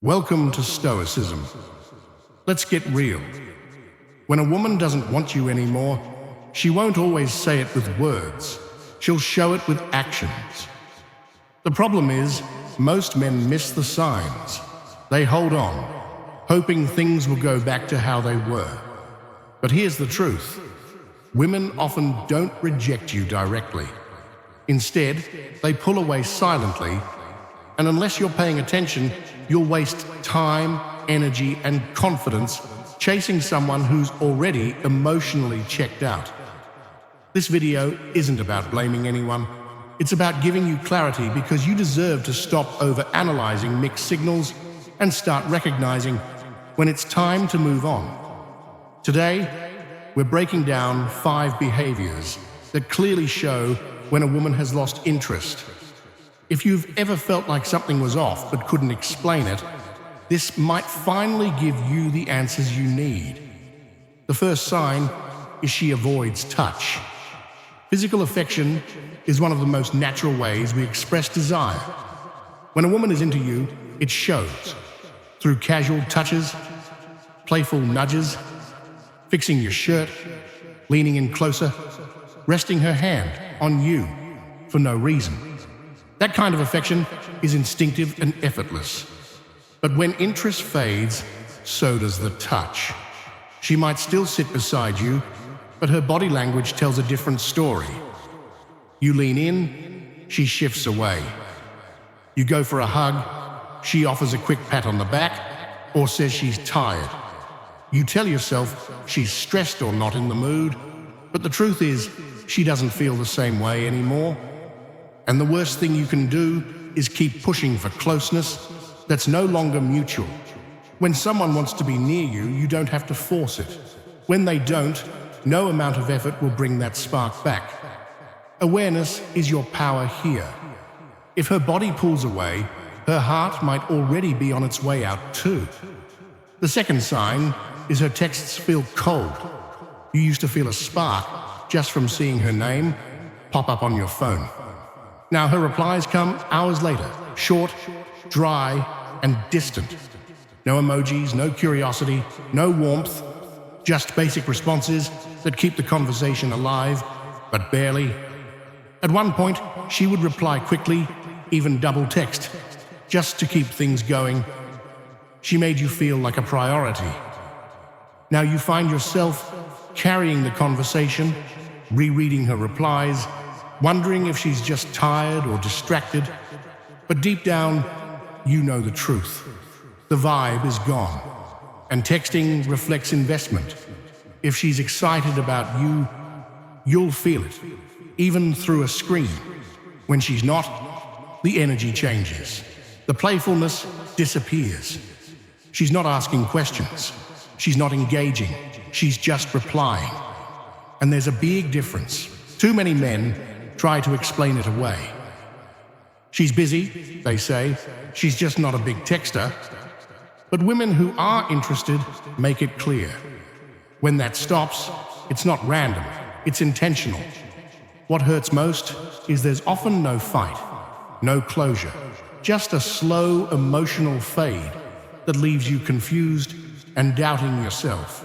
Welcome to Stoicism. Let's get real. When a woman doesn't want you anymore, she won't always say it with words. She'll show it with actions. The problem is, most men miss the signs. They hold on, hoping things will go back to how they were. But here's the truth. Women often don't reject you directly. Instead, they pull away silently, and unless you're paying attention, you'll waste time, energy, and confidence chasing someone who's already emotionally checked out. This video isn't about blaming anyone. It's about giving you clarity because you deserve to stop over-analyzing mixed signals and start recognizing when it's time to move on. Today, we're breaking down 5 behaviors that clearly show when a woman has lost interest. If you've ever felt like something was off but couldn't explain it, this might finally give you the answers you need. The first sign is she avoids touch. Physical affection is one of the most natural ways we express desire. When a woman is into you, it shows through casual touches, playful nudges, fixing your shirt, leaning in closer, resting her hand on you for no reason. That kind of affection is instinctive and effortless. But when interest fades, so does the touch. She might still sit beside you, but her body language tells a different story. You lean in, she shifts away. You go for a hug, she offers a quick pat on the back or says she's tired. You tell yourself she's stressed or not in the mood, but the truth is she doesn't feel the same way anymore. And the worst thing you can do is keep pushing for closeness that's no longer mutual. When someone wants to be near you, you don't have to force it. When they don't, no amount of effort will bring that spark back. Awareness is your power here. If her body pulls away, her heart might already be on its way out too. The second sign is her texts feel cold. You used to feel a spark just from seeing her name pop up on your phone. Now her replies come hours later, short, dry, and distant. No emojis, no curiosity, no warmth, just basic responses that keep the conversation alive, but barely. At one point, she would reply quickly, even double text, just to keep things going. She made you feel like a priority. Now you find yourself carrying the conversation, rereading her replies, wondering if she's just tired or distracted. But deep down, you know the truth. The vibe is gone, and texting reflects investment. If she's excited about you, you'll feel it, even through a screen. When she's not, the energy changes. The playfulness disappears. She's not asking questions. She's not engaging. She's just replying. And there's a big difference. Too many men try to explain it away. She's busy, they say. She's just not a big texter. But women who are interested make it clear. When that stops, it's not random, it's intentional. What hurts most is there's often no fight, no closure, just a slow emotional fade that leaves you confused and doubting yourself.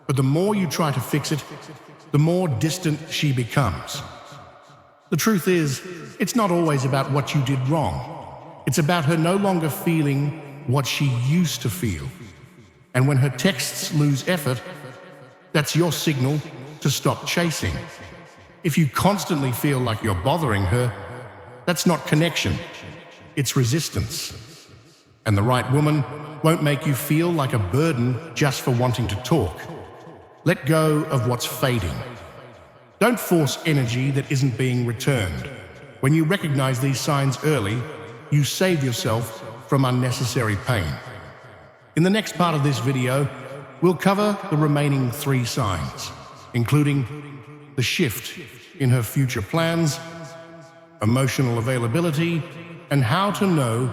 But the more you try to fix it, the more distant she becomes. The truth is, it's not always about what you did wrong. It's about her no longer feeling what she used to feel. And when her texts lose effort, that's your signal to stop chasing. If you constantly feel like you're bothering her, that's not connection, it's resistance. And the right woman won't make you feel like a burden just for wanting to talk. Let go of what's fading. Don't force energy that isn't being returned. When you recognize these signs early, you save yourself from unnecessary pain. In the next part of this video, we'll cover the remaining 3 signs, including the shift in her future plans, emotional availability, and how to know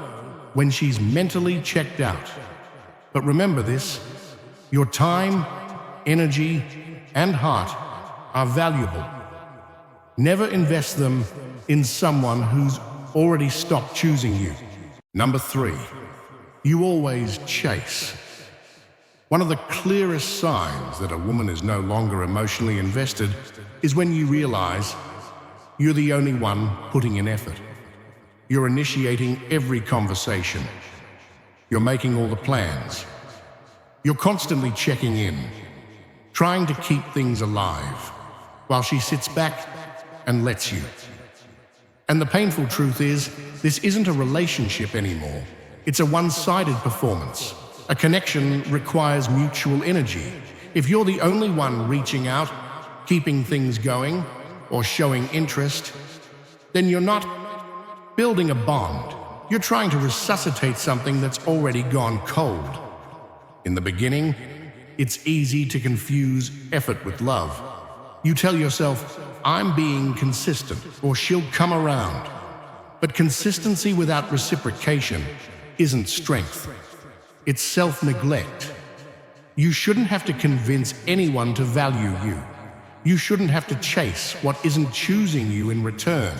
when she's mentally checked out. But remember this, your time, energy, and heart are valuable. Never invest them in someone who's already stopped choosing you. Number 3, You always chase. One of the clearest signs that a woman is no longer emotionally invested is when you realize you're the only one putting in effort. You're initiating every conversation. You're making all the plans. You're constantly checking in, trying to keep things alive, while she sits back and lets you. And the painful truth is, this isn't a relationship anymore. It's a one-sided performance. A connection requires mutual energy. If you're the only one reaching out, keeping things going, or showing interest, then you're not building a bond. You're trying to resuscitate something that's already gone cold. In the beginning, it's easy to confuse effort with love. You tell yourself, I'm being consistent, or she'll come around. But consistency without reciprocation isn't strength. It's self-neglect. You shouldn't have to convince anyone to value you. You shouldn't have to chase what isn't choosing you in return.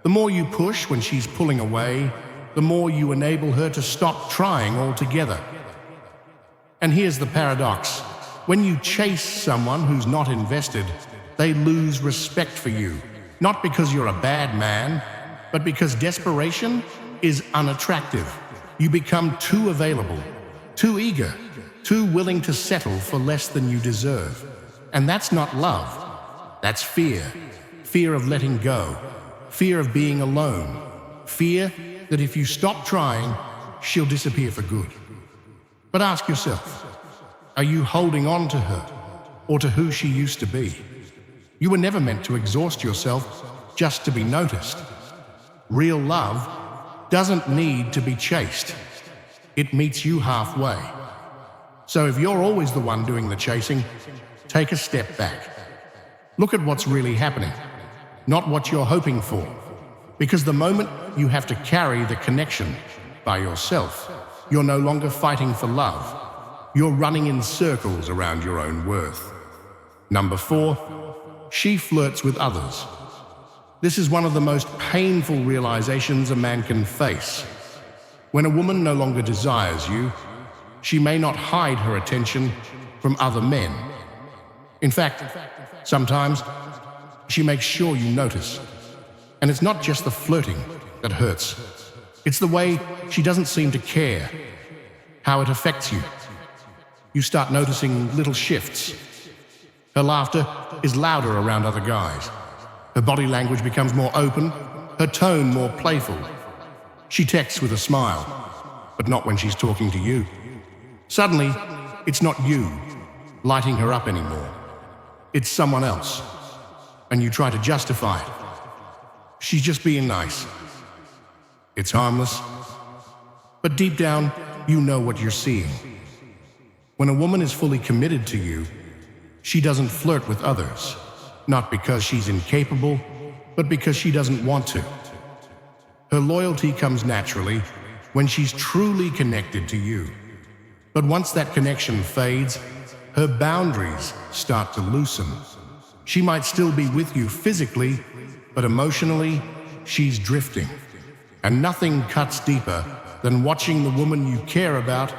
The more you push when she's pulling away, the more you enable her to stop trying altogether. And here's the paradox. When you chase someone who's not invested, they lose respect for you. Not because you're a bad man, but because desperation is unattractive. You become too available, too eager, too willing to settle for less than you deserve. And that's not love. That's fear. Fear of letting go. Fear of being alone. Fear that if you stop trying, she'll disappear for good. But ask yourself, are you holding on to her or to who she used to be? You were never meant to exhaust yourself just to be noticed. Real love doesn't need to be chased. It meets you halfway. So if you're always the one doing the chasing, take a step back. Look at what's really happening, not what you're hoping for. Because the moment you have to carry the connection by yourself, you're no longer fighting for love. You're running in circles around your own worth. Number 4, she flirts with others. This is one of the most painful realizations a man can face. When a woman no longer desires you, she may not hide her attention from other men. In fact, sometimes she makes sure you notice. And it's not just the flirting that hurts. It's the way she doesn't seem to care, how it affects you. You start noticing little shifts. Her laughter is louder around other guys. Her body language becomes more open, her tone more playful. She texts with a smile, but not when she's talking to you. Suddenly, it's not you lighting her up anymore. It's someone else, and you try to justify it. She's just being nice. It's harmless, but deep down, you know what you're seeing. When a woman is fully committed to you, she doesn't flirt with others, not because she's incapable, but because she doesn't want to. Her loyalty comes naturally when she's truly connected to you. But once that connection fades, her boundaries start to loosen. She might still be with you physically, but emotionally, she's drifting. And nothing cuts deeper than watching the woman you care about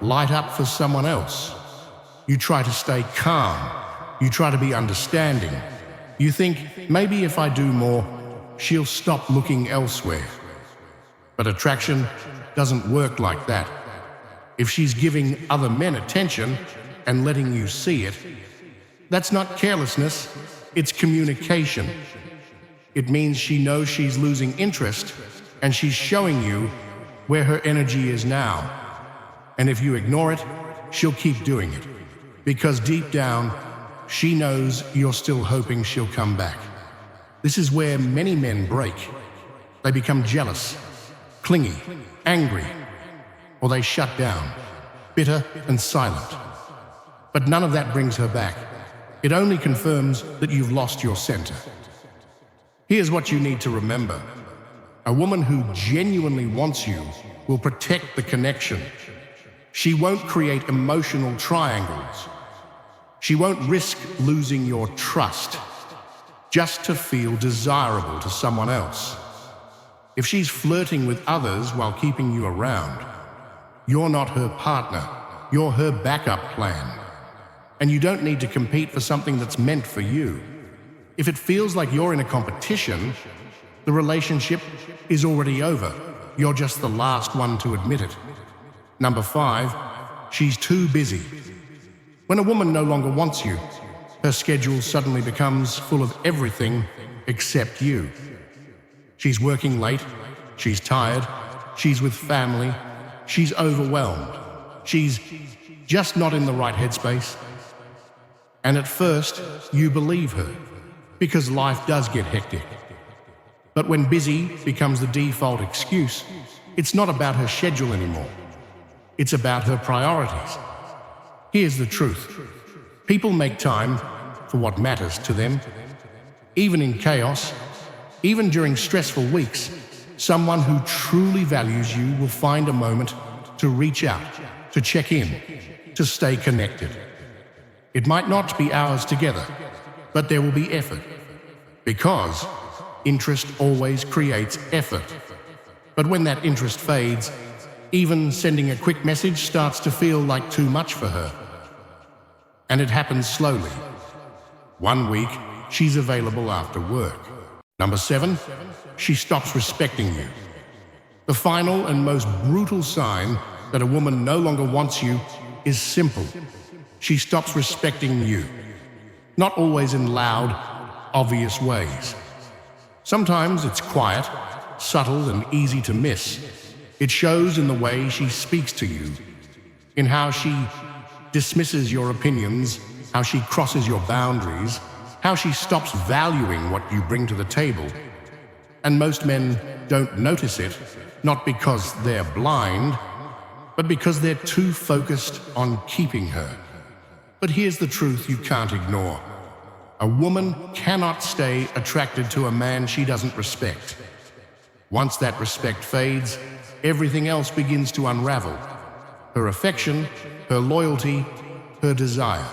light up for someone else. You try to stay calm. You try to be understanding. You think, maybe if I do more, she'll stop looking elsewhere. But attraction doesn't work like that. If she's giving other men attention and letting you see it, that's not carelessness, it's communication. It means she knows she's losing interest and she's showing you where her energy is now. And if you ignore it, she'll keep doing it. Because deep down, she knows you're still hoping she'll come back. This is where many men break. They become jealous, clingy, angry, or they shut down, bitter and silent. But none of that brings her back. It only confirms that you've lost your center. Here's what you need to remember. A woman who genuinely wants you will protect the connection. She won't create emotional triangles. She won't risk losing your trust just to feel desirable to someone else. If she's flirting with others while keeping you around, You're not her partner. You're her backup plan. And you don't need to compete for something that's meant for you. If it feels like you're in a competition, the relationship is already over. You're just the last one to admit it. Number 5, she's too busy. When a woman no longer wants you, her schedule suddenly becomes full of everything except you. She's working late, she's tired, she's with family, she's overwhelmed, she's just not in the right headspace. And at first, you believe her, because life does get hectic. But when busy becomes the default excuse, it's not about her schedule anymore. It's about her priorities. Here's the truth. People make time for what matters to them. Even in chaos, even during stressful weeks, someone who truly values you will find a moment to reach out, to check in, to stay connected. It might not be hours together, but there will be effort. Because interest always creates effort. But when that interest fades, even sending a quick message starts to feel like too much for her. And it happens slowly. 1 week, she's available after work. Number 7, she stops respecting you. The final and most brutal sign that a woman no longer wants you is simple. She stops respecting you. Not always in loud, obvious ways. Sometimes it's quiet, subtle, and easy to miss. It shows in the way she speaks to you, in how she dismisses your opinions, how she crosses your boundaries, how she stops valuing what you bring to the table. And most men don't notice it, not because they're blind, but because they're too focused on keeping her. But here's the truth you can't ignore. A woman cannot stay attracted to a man she doesn't respect. Once that respect fades, everything else begins to unravel. Her affection, her loyalty, her desire.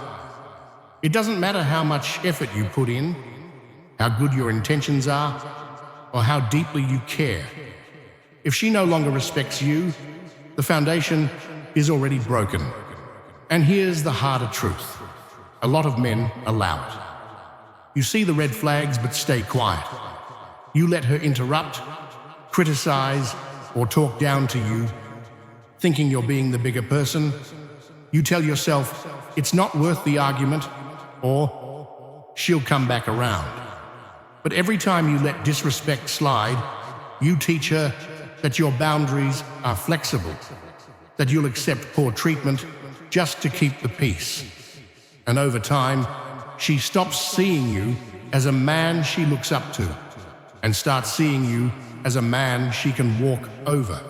It doesn't matter how much effort you put in, how good your intentions are, or how deeply you care. If she no longer respects you, the foundation is already broken. And here's the harder truth. A lot of men allow it. You see the red flags but stay quiet. You let her interrupt, criticize, or talk down to you, thinking you're being the bigger person. You tell yourself it's not worth the argument, or she'll come back around. But every time you let disrespect slide, you teach her that your boundaries are flexible, that you'll accept poor treatment just to keep the peace. And over time, she stops seeing you as a man she looks up to and starts seeing you as a man she can walk over.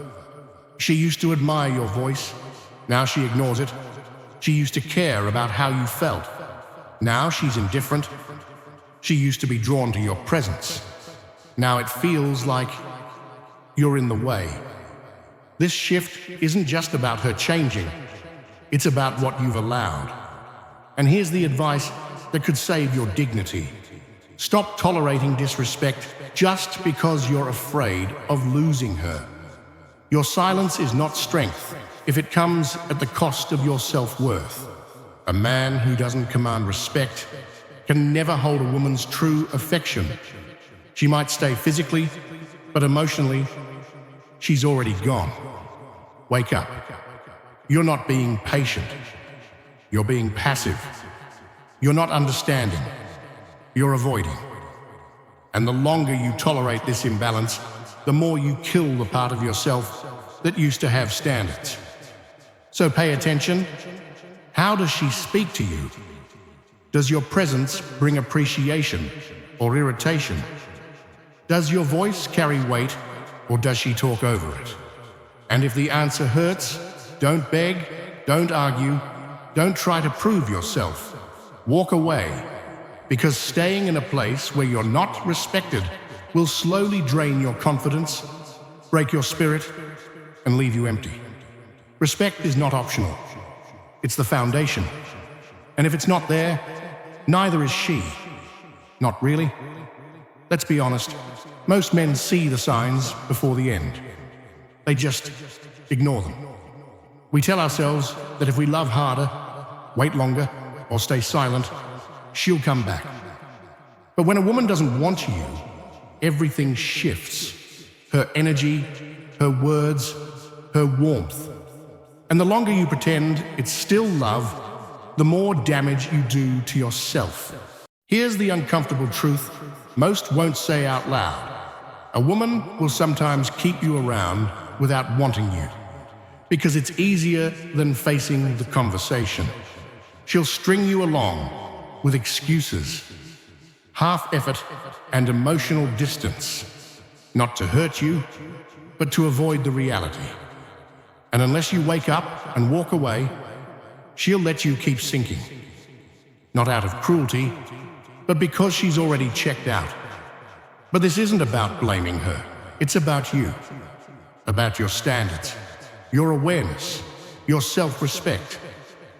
She used to admire your voice. Now she ignores it. She used to care about how you felt. Now she's indifferent. She used to be drawn to your presence. Now it feels like you're in the way. This shift isn't just about her changing. It's about what you've allowed. And here's the advice that could save your dignity. Stop tolerating disrespect just because you're afraid of losing her. Your silence is not strength if it comes at the cost of your self-worth. A man who doesn't command respect can never hold a woman's true affection. She might stay physically, but emotionally, she's already gone. Wake up. You're not being patient. You're being passive. You're not understanding. You're avoiding. And the longer you tolerate this imbalance, the more you kill the part of yourself that used to have standards. So pay attention. How does she speak to you? Does your presence bring appreciation or irritation? Does your voice carry weight, or does she talk over it? And if the answer hurts, don't beg, don't argue, don't try to prove yourself. Walk away, because staying in a place where you're not respected will slowly drain your confidence, break your spirit, and leave you empty. Respect is not optional. It's the foundation. And if it's not there, neither is she. Not really. Let's be honest. Most men see the signs before the end. They just ignore them. We tell ourselves that if we love harder, wait longer, or stay silent, she'll come back. But when a woman doesn't want you, everything shifts. Her energy, her words, her warmth. And the longer you pretend it's still love, the more damage you do to yourself. Here's the uncomfortable truth most won't say out loud. A woman will sometimes keep you around without wanting you, because it's easier than facing the conversation. She'll string you along with excuses, half effort, and emotional distance, not to hurt you, but to avoid the reality. And unless you wake up and walk away, she'll let you keep sinking. Not out of cruelty, but because she's already checked out. But this isn't about blaming her. It's about you, about your standards, your awareness, your self-respect.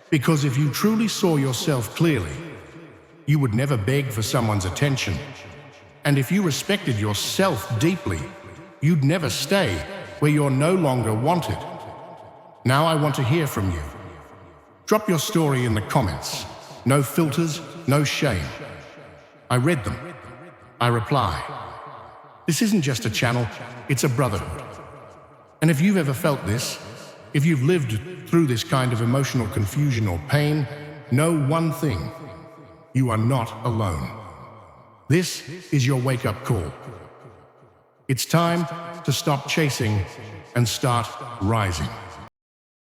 Because if you truly saw yourself clearly, you would never beg for someone's attention. And if you respected yourself deeply, you'd never stay where you're no longer wanted. Now I want to hear from you. Drop your story in the comments. No filters, no shame. I read them. I reply. This isn't just a channel, it's a brotherhood. And if you've ever felt this, if you've lived through this kind of emotional confusion or pain, know one thing: you are not alone. This is your wake-up call. It's time to stop chasing and start rising.